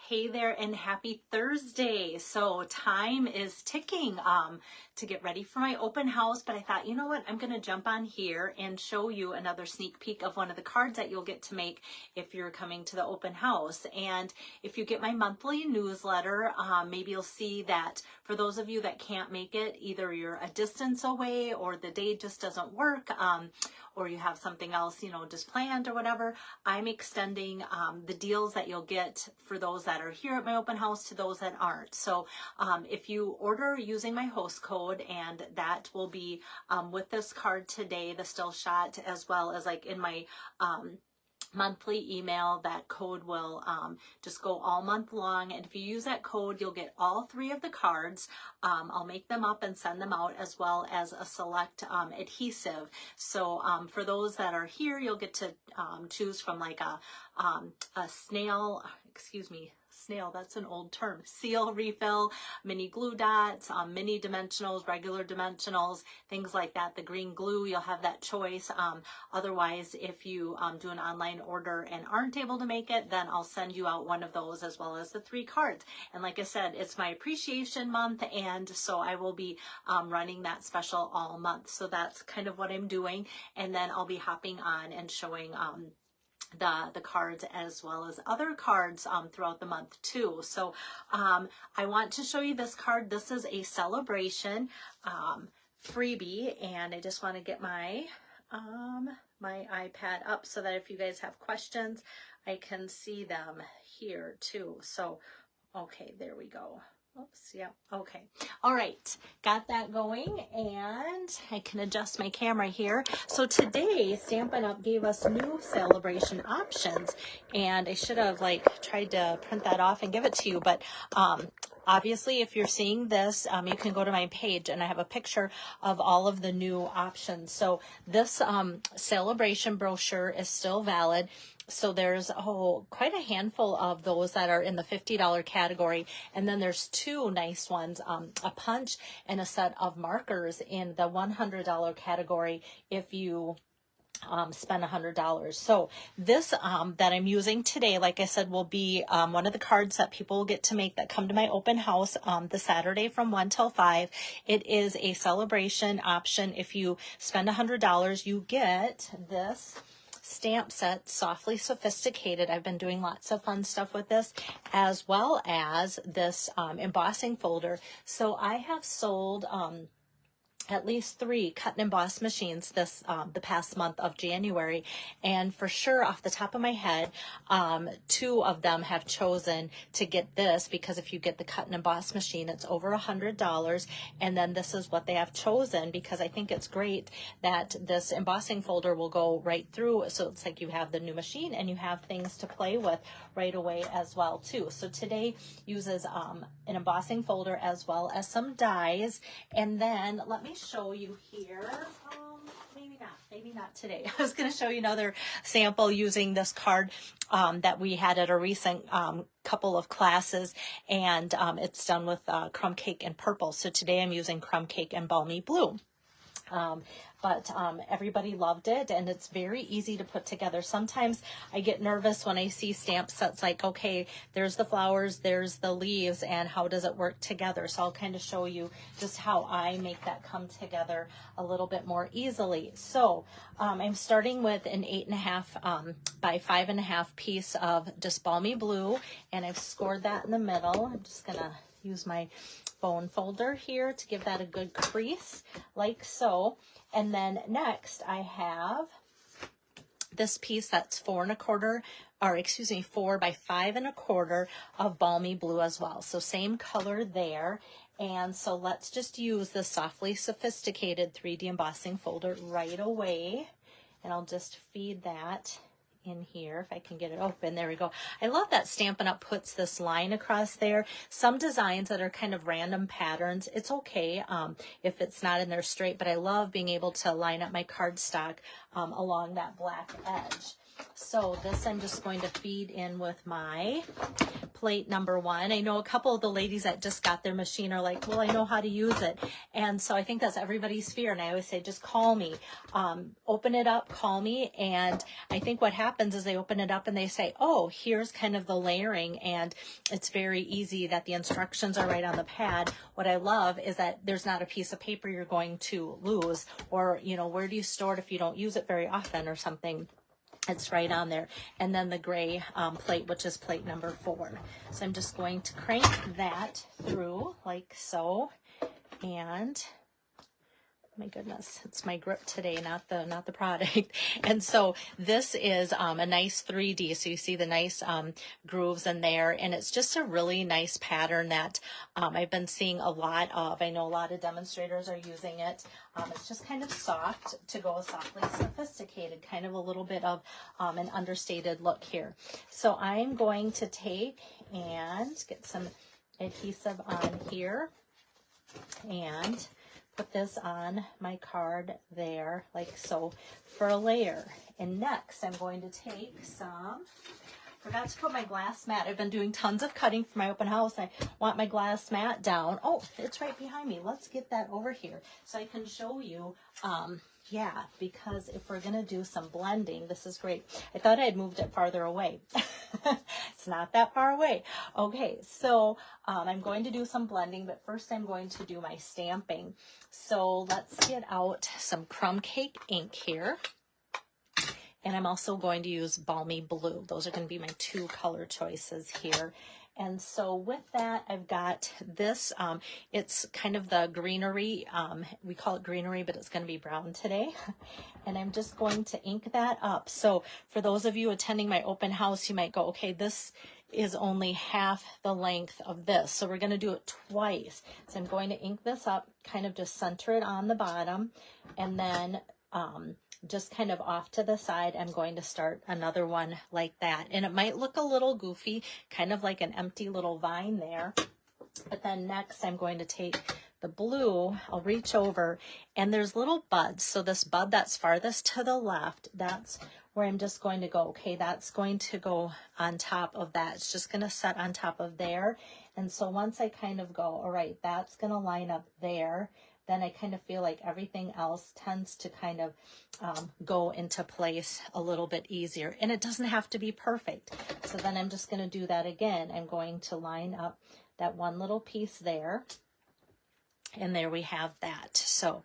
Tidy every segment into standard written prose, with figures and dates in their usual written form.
Hey there and happy Thursday. So time is ticking to get ready for my open house, but I thought, you know what, I'm going to jump on here and show you another sneak peek of one of the cards that you'll get to make if you're coming to the open house. And if you get my monthly newsletter, maybe you'll see that for those of you that can't make it, either you're a distance away or the day just doesn't work, or you have something else, you know, just planned or whatever, I'm extending the deals that you'll get for those that are here at my open house to those that aren't. So if you order using my host code, and that will be with this card today, the Still Shot, as well as like in my monthly email, that code will just go all month long. And if you use that code, you'll get all 3 of the cards. I'll make them up and send them out, as well as a select adhesive. So for those that are here, you'll get to choose from like a snail, that's an old term, seal refill, mini glue dots, mini dimensionals, regular dimensionals, things like that. The green glue, you'll have that choice. Otherwise, if you do an online order and aren't able to make it, then I'll send you out one of those, as well as the 3 cards. And like I said, it's my appreciation month, and so I will be running that special all month. So that's kind of what I'm doing. And then I'll be hopping on and showing the cards, as well as other cards throughout the month too. So I want to show you this card. This is a celebration freebie, and I just want to get my my iPad up so that if you guys have questions, I can see them here too. So okay, there we go. Oops, yeah, okay. All right, got that going, and I can adjust my camera here. So today, Stampin' Up! Gave us new celebration options, and I should have like tried to print that off and give it to you, but obviously, if you're seeing this, you can go to my page, and I have a picture of all of the new options. So this celebration brochure is still valid. So there's quite a handful of those that are in the $50 category. And then there's 2 nice ones, a punch and a set of markers in the $100 category if you spend $100. So this that I'm using today, like I said, will be one of the cards that people will get to make that come to my open house the Saturday from 1 till 5. It is a celebration option. If you spend $100, you get this stamp set, Softly Sophisticated. I've been doing lots of fun stuff with this, as well as this embossing folder. So I have sold at least 3 cut and emboss machines this the past month of January, and for sure off the top of my head 2 of them have chosen to get this, because if you get the cut and emboss machine, it's over $100, and then this is what they have chosen, because I think it's great that this embossing folder will go right through, so it's like you have the new machine and you have things to play with right away as well too. So today uses an embossing folder as well as some dies, and then let me show you here, maybe not today. I was going to show you another sample using this card that we had at a recent couple of classes, and it's done with Crumb Cake and Purple. So today I'm using Crumb Cake and Balmy Blue. But everybody loved it, and it's very easy to put together. Sometimes I get nervous when I see stamp sets like, okay, there's the flowers, there's the leaves, and how does it work together? So I'll kind of show you just how I make that come together a little bit more easily. So I'm starting with an 8.5 by 5.5 piece of just Balmy Blue, and I've scored that in the middle. I'm just gonna use my bone folder here to give that a good crease, like so. And then next I have this piece that's 4 by 5.25 of Balmy Blue as well. So same color there. And so let's just use the Softly Sophisticated 3D embossing folder right away. And I'll just feed that in here if I can get it open. There we go. I love that Stampin' Up! Puts this line across there. Some designs that are kind of random patterns, it's okay if it's not in there straight, but I love being able to line up my cardstock along that black edge. So this I'm just going to feed in with my plate number 1. I know a couple of the ladies that just got their machine are like, well, I know how to use it. And so I think that's everybody's fear. And I always say, just call me, open it up, call me. And I think what happens is they open it up and they say, oh, here's kind of the layering. And it's very easy that the instructions are right on the pad. What I love is that there's not a piece of paper you're going to lose, or, you know, where do you store it if you don't use it very often or something? It's right on there. And then the gray plate, which is plate number 4. So I'm just going to crank that through like so. And my goodness, it's my grip today, not the product. And so this is a nice 3D. So you see the nice grooves in there, and it's just a really nice pattern that I've been seeing a lot of. I know a lot of demonstrators are using it. It's just kind of soft to go softly sophisticated, kind of a little bit of an understated look here. So I'm going to take and get some adhesive on here and put this on my card there, like so, for a layer. And next, I'm going to take some, forgot to put my glass mat. I've been doing tons of cutting for my open house. I want my glass mat down. Oh, it's right behind me. Let's get that over here so I can show you, yeah, because if we're gonna do some blending, this is great. I thought I had moved it farther away. It's not that far away. Okay, so I'm going to do some blending, but first I'm going to do my stamping. So let's get out some crumb cake ink here. And I'm also going to use Balmy Blue. Those are going to be my 2 color choices here. And so with that, I've got this, it's kind of the greenery, we call it greenery, but it's going to be brown today. And I'm just going to ink that up. So for those of you attending my open house, you might go, okay, this is only half the length of this. So we're going to do it twice. So I'm going to ink this up, kind of just center it on the bottom, and then just kind of off to the side, I'm going to start another one like that. And it might look a little goofy, kind of like an empty little vine there. But then next I'm going to take the blue, I'll reach over, and there's little buds. So this bud that's farthest to the left, that's where I'm just going to go, okay, that's going to go on top of that. It's just going to set on top of there. And so once I kind of go, all right, that's going to line up there, then I kind of feel like everything else tends to kind of go into place a little bit easier. And it doesn't have to be perfect. So then I'm just going to do that again. I'm going to line up that one little piece there. And there we have that. So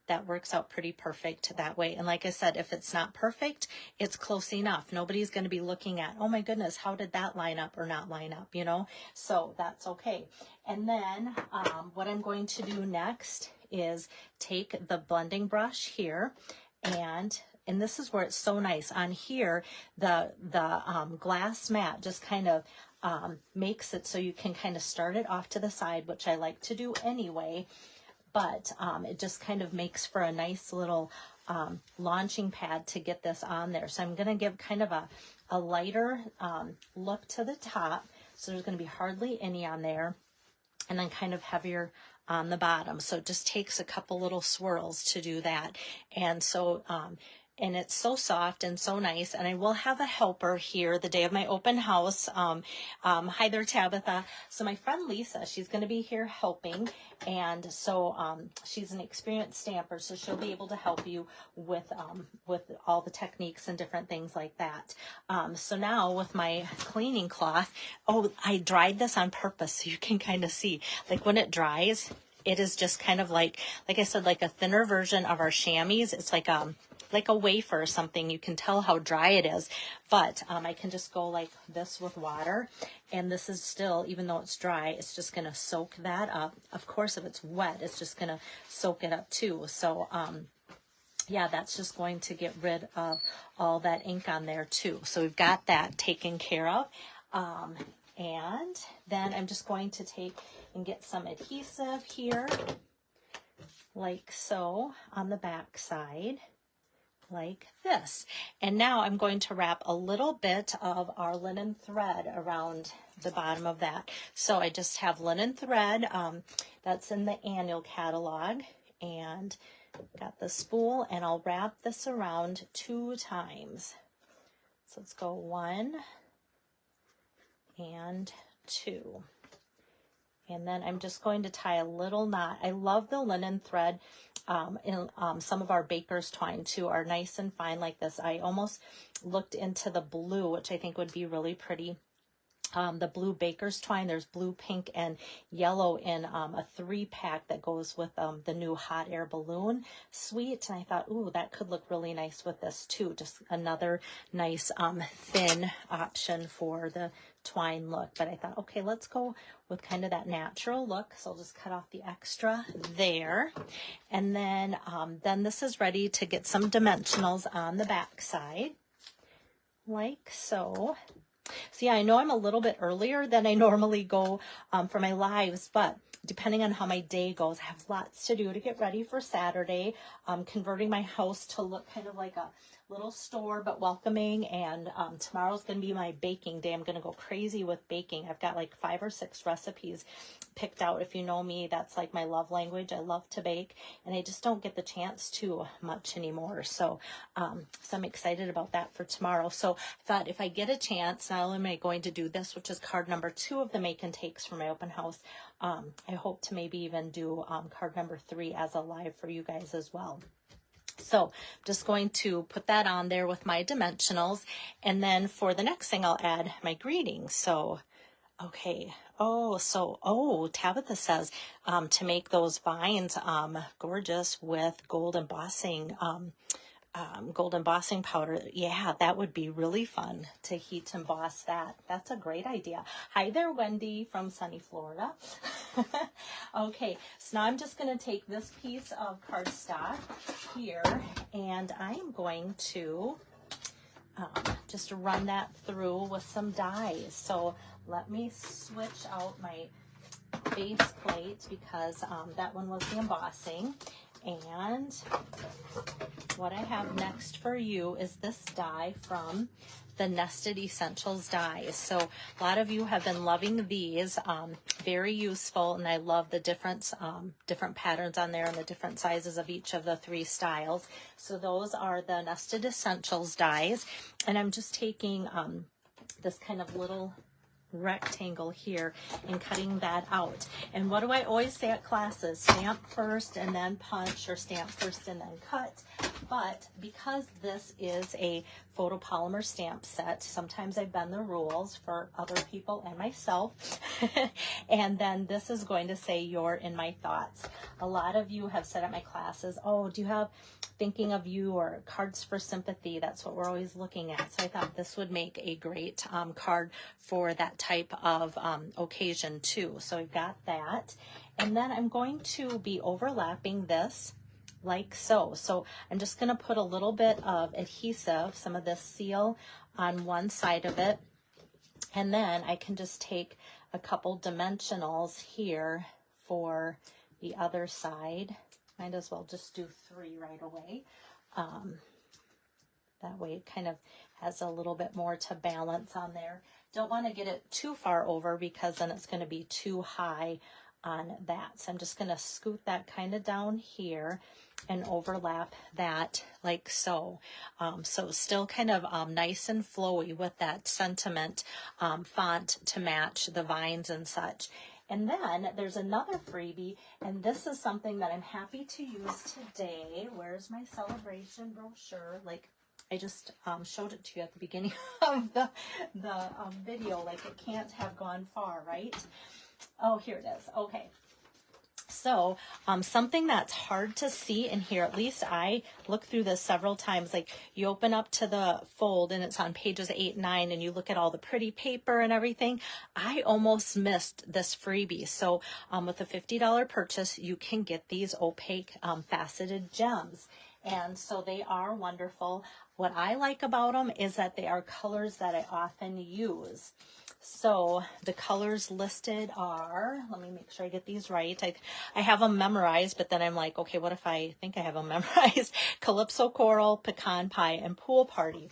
that works out pretty perfect that way. And like I said, if it's not perfect, it's close enough. Nobody's going to be looking at, oh my goodness, how did that line up or not line up, you know? So that's okay. And then what I'm going to do next is take the blending brush here, and this is where it's so nice. On here, the glass mat just kind of makes it so you can kind of start it off to the side, which I like to do anyway, but it just kind of makes for a nice little launching pad to get this on there. So I'm going to give kind of a lighter look to the top. So there's going to be hardly any on there, and then kind of heavier on the bottom. So it just takes a couple little swirls to do that. And so and it's so soft and so nice. And I will have a helper here the day of my open house. Hi there, Tabitha. So my friend Lisa, she's going to be here helping. And so she's an experienced stamper, so she'll be able to help you with all the techniques and different things like that. So now with my cleaning cloth, oh, I dried this on purpose so you can kind of see. Like when it dries, it is just kind of like I said, like a thinner version of our chamois. It's like a wafer or something. You can tell how dry it is, but I can just go like this with water, and this is still, even though it's dry, it's just going to soak that up. Of course, if it's wet, it's just going to soak it up too. So yeah, that's just going to get rid of all that ink on there too. So we've got that taken care of. And then I'm just going to take and get some adhesive here, like so, on the back side, like this. And now I'm going to wrap a little bit of our linen thread around the bottom of that. So I just have linen thread that's in the annual catalog, and got the spool, and I'll wrap this around 2 times. So let's go 1 and 2. And then I'm just going to tie a little knot. I love the linen thread in some of our baker's twine too, are nice and fine like this. I almost looked into the blue, which I think would be really pretty. The blue baker's twine. There's blue, pink, and yellow in a 3-pack that goes with the new hot air balloon suite. And I thought, ooh, that could look really nice with this too. Just another nice thin option for the twine look. But I thought, okay, let's go with kind of that natural look. So I'll just cut off the extra there. And then this is ready to get some dimensionals on the back side, like so. See, I know I'm a little bit earlier than I normally go for my lives, but depending on how my day goes, I have lots to do to get ready for Saturday. Converting my house to look kind of like a little store, but welcoming. And tomorrow's going to be my baking day. I'm going to go crazy with baking. I've got like 5 or 6 recipes picked out. If you know me, that's like my love language. I love to bake, and I just don't get the chance to much anymore. So, I'm excited about that for tomorrow. So I thought if I get a chance, not only am I going to do this, which is card number 2 of the make and takes for my open house, I hope to maybe even do card number 3 as a live for you guys as well. So I'm just going to put that on there with my dimensionals. And then for the next thing, I'll add my greetings. So, okay. Tabitha says to make those vines gorgeous with gold embossing powder. Yeah, that would be really fun to heat emboss that. That's a great idea. Hi there, Wendy from sunny Florida. Okay, so now I'm just going to take this piece of cardstock here, and I am going to just run that through with some dies. So let me switch out my base plate because that one was the embossing. And what I have next for you is this die from the Nested Essentials dies. So a lot of you have been loving these, very useful, and I love the different patterns on there and the different sizes of each of the 3 styles. So those are the Nested Essentials dies, and I'm just taking this kind of little rectangle here and cutting that out. And what do I always say at classes? Stamp first and then punch, or stamp first and then cut. But because this is a photopolymer stamp set, sometimes I bend the rules for other people and myself. And then this is going to say you're in my thoughts. A lot of you have said at my classes, oh, do you have thinking of you or cards for sympathy? That's what we're always looking at. So I thought this would make a great card for that type of occasion too. So we've got that. And then I'm going to be overlapping this like so. So I'm just going to put a little bit of adhesive, some of this seal on one side of it. And then I can just take a couple dimensionals here for the other side. Might as well just do 3 right away. That way it kind of has a little bit more to balance on there. Don't want to get it too far over because then it's going to be too high on that. So I'm just going to scoot that kind of down here and overlap that like so. So still kind of nice and flowy with that sentiment font to match the vines and such. And then there's another freebie, and this is something that I'm happy to use today. Where's my celebration brochure? Like I just showed it to you at the beginning of the video. Like it can't have gone far, right? Oh, here it is. Okay. So something that's hard to see in here, at least I looked through this several times, like you open up to the fold and it's on pages 8 and 9 and you look at all the pretty paper and everything. I almost missed this freebie. So with a $50 purchase, you can get these opaque faceted gems. And so they are wonderful. What I like about them is that they are colors that I often use. So the colors listed are, let me make sure I get these right. I have them memorized, but then I'm like, okay, what if I think I have them memorized? Calypso Coral, Pecan Pie, and Pool Party.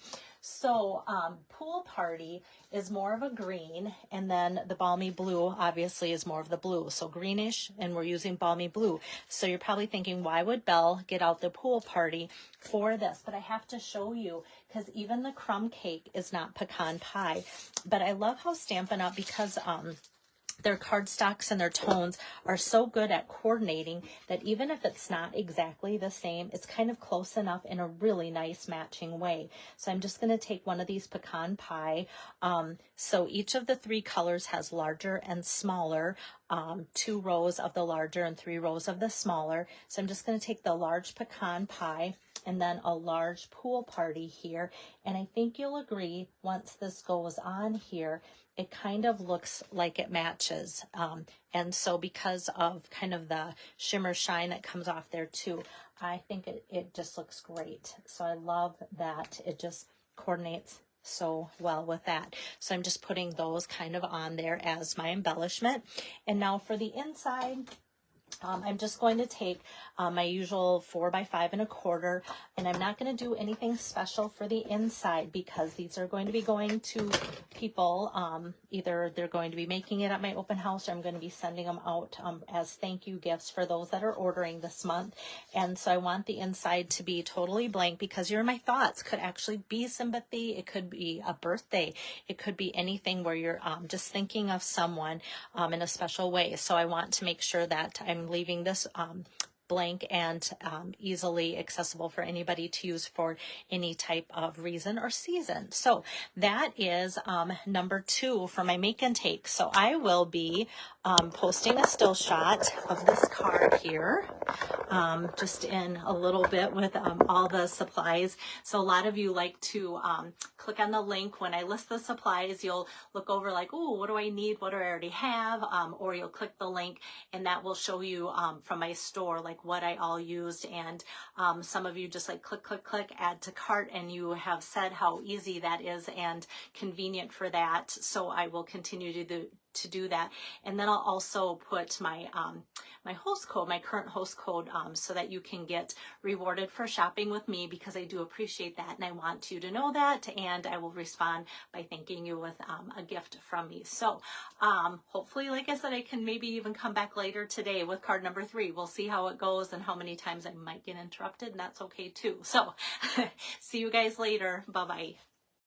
So Pool Party is more of a green, and then the Balmy Blue obviously is more of the blue. So greenish, and we're using Balmy Blue. So you're probably thinking, why would Belle get out the Pool Party for this? But I have to show you, because even the crumb cake is not pecan pie. But I love how Stampin' Up!, because their cardstocks and their tones are so good at coordinating that even if it's not exactly the same, it's kind of close enough in a really nice matching way. So I'm just going to take one of these pecan pie. So each of the 3 colors has larger and smaller, 2 rows of the larger and 3 rows of the smaller. So I'm just going to take the large pecan pie and then a large Pool Party here. And I think you'll agree, once this goes on here, it kind of looks like it matches. And so because of kind of the shimmer shine that comes off there too, I think it just looks great. So I love that it just coordinates so well with that. So I'm just putting those kind of on there as my embellishment. And now for the inside, I'm just going to take my usual 4 by 5 1/4, and I'm not going to do anything special for the inside because these are going to be going to people. Either they're going to be making it at my open house, or I'm going to be sending them out as thank you gifts for those that are ordering this month. And so I want the inside to be totally blank, because you're my thoughts could actually be sympathy. It could be a birthday. It could be anything where you're just thinking of someone in a special way. So I want to make sure that I'm leaving this blank and easily accessible for anybody to use for any type of reason or season. So that is number 2 for my make and take. So I will be posting a still shot of this card here, just in a little bit with all the supplies. So a lot of you like to click on the link when I list the supplies. You'll look over like, oh, what do I need? What do I already have? Or you'll click the link and that will show you from my store like what I all used. And some of you just like click, click, click, add to cart, and you have said how easy that is and convenient for that. So I will continue to do that. And then I'll also put my my host code, my current host code, so that you can get rewarded for shopping with me, because I do appreciate that and I want you to know that, and I will respond by thanking you with a gift from me. So hopefully, like I said, I can maybe even come back later today with card number 3. We'll see how it goes and how many times I might get interrupted, and that's okay too. So see you guys later. Bye-bye.